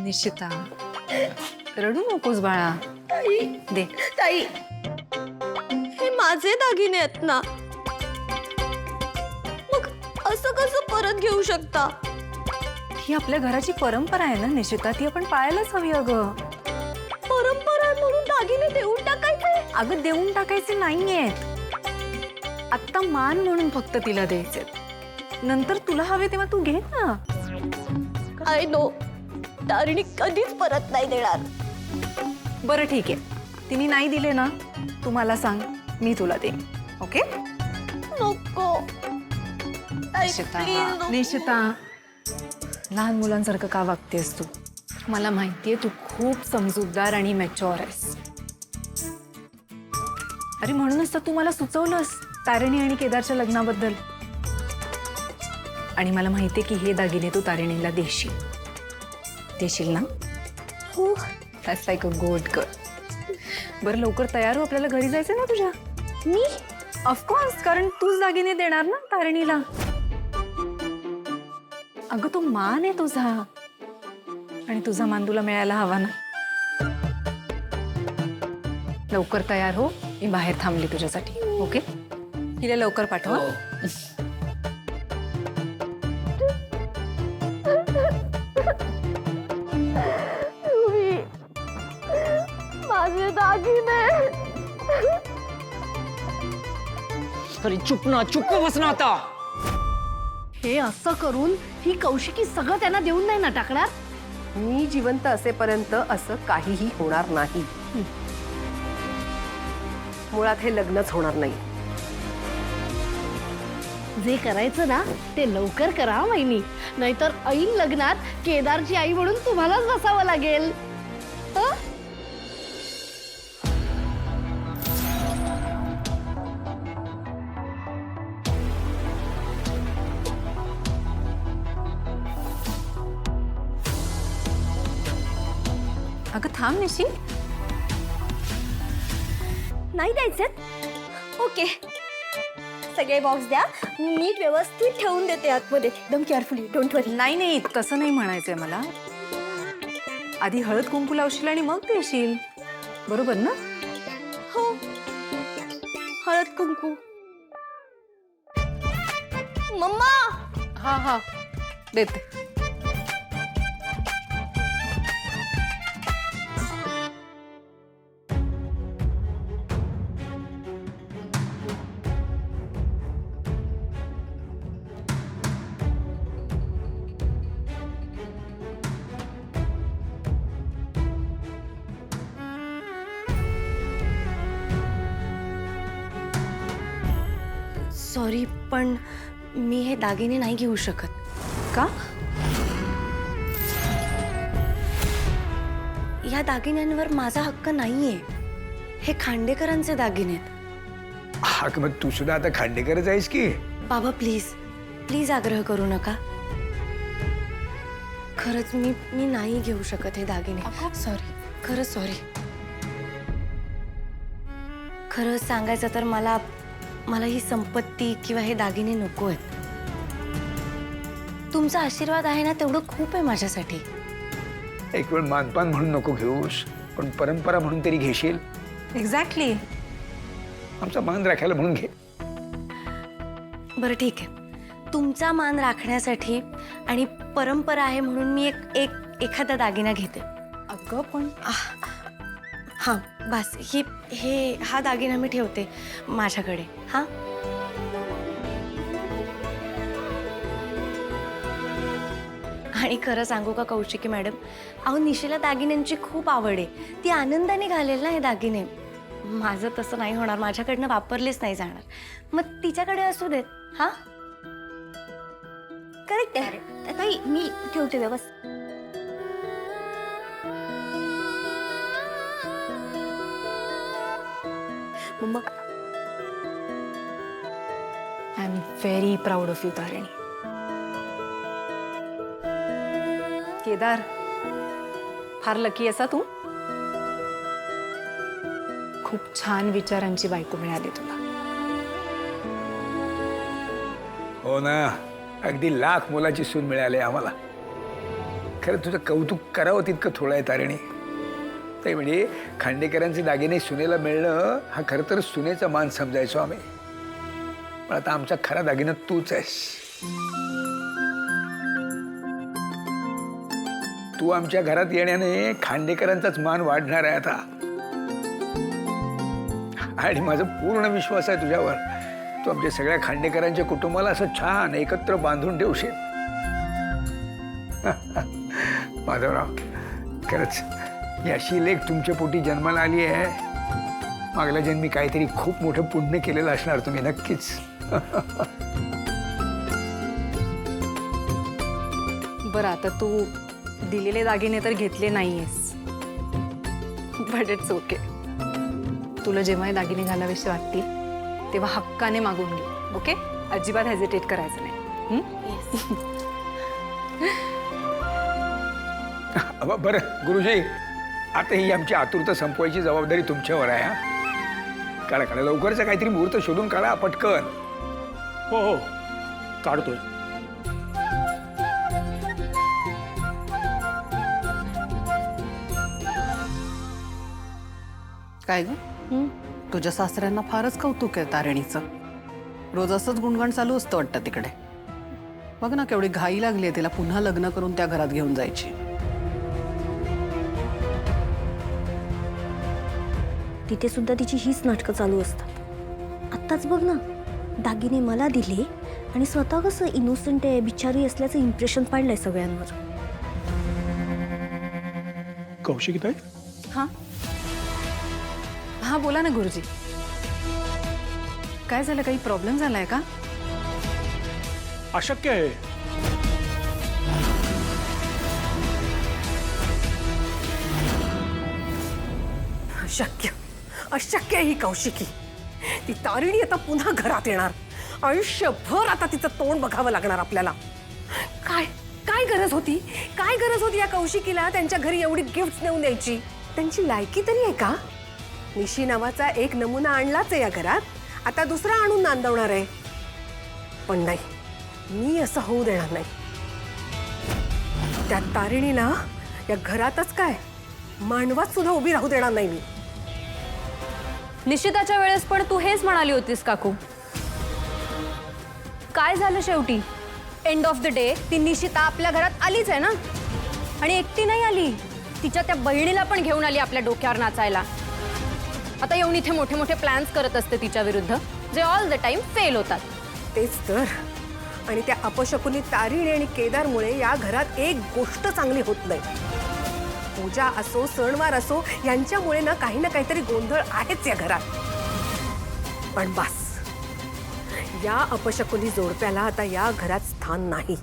निशिता रडू नकोस बाळा. ताई दे. ताई हे माझे दागिने आहेत ना, मग असं कसं परत घेऊ शकता? ही आपल्या घराची परंपरा आहे ना निशिता, ती आपण पाळायलाच हवी. अगं परंपरा म्हणून दागिने देऊन टाकायचे? अगं देऊन टाकायचे नाहीये, आत्ता मान म्हणून फक्त तिला द्यायचे. नंतर तुला हवे तेव्हा तू घे ना. आय नो, तारिणी कधीच परत नाही देणार. बरं ठीक आहे, तिने नाही दिले ना, तू मला सांग, मी तुला देईन. ओके? नको ताई, निशिता, please नको. निशिता, लहान मुलांसारखं का वागतेस तू? मला माहितीये तू खूप समजूतदार आणि मॅच्युअर आहेस. अरे म्हणूनच तर तू मला सुचवलंस तारिणी आणि केदारच्या लग्नाबद्दल. आणि मला माहितीये की हे दागिने तू तारिणीला देशील. देशील ना? हो. That's like a good girl. बरं लवकर तयार हो, आपल्याला घरी जायचं ना तुझ्या. मी ऑफकोर्स, कारण तूच दागिने देणार ना तारिणीला. अगं तो मान आहे तुझा, आणि तुझा मान तुला मिळायला हवा ना. लवकर तयार हो, मी बाहेर थांबली तुझ्यासाठी. ओके? तिला लवकर पाठवा. तुम्ही माझे दागिने. अरे चुप ना, चुप बस ना आता. हे असं करून ही कौशिकी सगळं त्यांना देऊन नाही ना टाकणार. मी जिवंत असेपर्यंत असं काहीही होणार नाही. मुळात हे लग्नच होणार नाही. जे करायचं ना ते लवकर करा वहिनी, नाहीतर ऐन लग्नात केदारची आई म्हणून तुम्हालाच बसावं लागेल. हं? अगं थांब निशी. नाही द्यायचे? ओके, सगळे बॉक्स द्या, नीट व्यवस्थित ठेवून देते आतमध्ये, एकदम केअरफुली. डोंट वरी. नाही नाही, तसं नाही म्हणायचंय मला. आधी हळद कुंकू लावशील आणि मग देशील, बरोबर ना? हो, हळद कुंकू. मम्मा, हा हा, देते. सॉरी, पण मी हे दागिने नाही घेऊ शकत. का? या दागिन्यांवर माझा हक्क नाहीये. हे खांडेकरांचे दागिने आहेत. हा मग तू सुद्धा आता खांडेकरच आहेस की. बाबा प्लीज प्लीज आग्रह करू नका. खरंच मी नाही घेऊ शकत हे दागिने. सॉरी, खरंच सॉरी. खरंच सांगायचं तर मला ही संपत्ती किंवा हे दागिने नको आहेत. तुमचा आशीर्वाद आहे ना, तेवढं खूप आहे माझ्यासाठी. एक वेळ मानपान म्हणून नको घेऊस, पण परंपरा म्हणून तरी घेशील. एक्झॅक्टली. आमचा मान राखायला म्हणून घे. बरं ठीक आहे, तुमचा मान राखण्यासाठी आणि परंपरा आहे म्हणून मी एखादा दागिना घेते. अगं पण हां बस, हा दागिना मी ठेवते माझ्याकडे. हां, आणि खरं सांगू का कौशिकी मॅडम, अहो निशीला दागिन्यांची खूप आवड आहे. ती आनंदाने घालेल ना हे दागिने. माझं तसं नाही होणार, माझ्याकडनं वापरलेच नाही जाणार. मग तिच्याकडे असू देत. हां, करेक्ट आहे ताई, मी ठेवते व्यवस्थित. Mamma, I am very proud of you Tarini. Kedar, फार लकी असा तू. खूप छान विचारांची बायको मिळाली तुला. हो ना, अगदी लाख मोलाची सून मिळाली आम्हाला. खरं तुझं कौतुक करावं तितकं थोडं आहे तारिणी. ते म्हणजे खांडेकरांचे दागिने सुनेला मिळणं हा खरं तर सुनेचा मान समजायचो आम्ही. पण आता आमचा खरा दागिना तूच आहेस. तू आमच्या घरात येण्याने खांडेकरांचाच मान वाढणार आहे आता. आणि माझा पूर्ण विश्वास आहे तुझ्यावर. तू आमच्या सगळ्या खांडेकरांच्या कुटुंबाला असं छान एकत्र बांधून ठेवशील. माधवराव, खरंच ही अशी लेख तुमच्या पोटी जन्माला आली आहे. मागल्या जन्मी काहीतरी खूप मोठं पुण्य केलेलं असणार तुम्ही नक्कीच. बरं, आता तू दिलेले दागिने तर घेतले नाहीयेस, बट इट्स ओके. तुला जेव्हा हे दागिने घालावेसे वाटतील तेव्हा हक्काने मागून घे. ओके, अजिबात हेजिटेट करायचं नाही. बरं गुरुजी, आता ही आमची आतुरता संपवायची जबाबदारी तुमच्यावर आहे. काढा काढा, लवकरचा काहीतरी मुहूर्त शोधून काढा पटकन. हो हो, काढतोय. काय ग, तुझ्या सासऱ्यांना फारच कौतुक आहे तारिणीचं. रोज असंच गुणगाण चालू असतं वाटतं तिकडे. बघ ना, केवढी घाई लागली तिला पुन्हा लग्न करून त्या घरात घेऊन जायची. तिथे सुद्धा तिची हीच नाटकं चालू असतात. आत्ताच बघ ना, दागिने मला दिले आणि स्वतः कसं इनोसंट आहे, बिचारी असल्याचं इम्प्रेशन पाडलंय सगळ्यांवर. कौशिकी ताई, हां हां, बोला ना गुरुजी. काय झालं, काही प्रॉब्लेम झालाय का? अशक्य आहे. अशक्य ही कौशिकी. ती तारिणी आता पुन्हा घरात येणार. आयुष्यभर आता तिचं तोंड बघावं लागणार आपल्याला. काय काय गरज होती या कौशिकीला त्यांच्या घरी एवढी गिफ्ट नेऊन द्यायची? त्यांची लायकी तरी आहे का? निशी नावाचा एक नमुना आणलाच आहे या घरात, आता दुसरा आणून नांदवणार आहे. पण नाही, मी असं होऊ देणार नाही. त्या तारिणीला या घरातच काय, मांडवात सुद्धा उभी राहू देणार नाही मी. निश्चिताच्या वेळेस पण तू हेच म्हणाली होतीस काकू. काय झालं शेवटी? एंड ऑफ द डे ती निशिता आपल्या घरात आलीच आहे ना, आणि एकटी नाही आली, तिच्या त्या बहिणीला पण घेऊन आली आपल्या डोक्यावर नाचायला. आता येऊन इथे मोठे मोठे प्लॅन्स करत असते तिच्या विरुद्ध, जे ऑल द टाइम फेल होतात. तेच तर. आणि त्या अपशकुनी तारिणी आणि केदारमुळे या घरात एक गोष्ट चांगली होत नाही. पूजा असो, सणवार असो, यांच्यामुळे ना काहीतरी गोंधळ आहेच या घरात. पण बस, या अपशकुनी जोडप्याला आता या घरात स्थान नाही.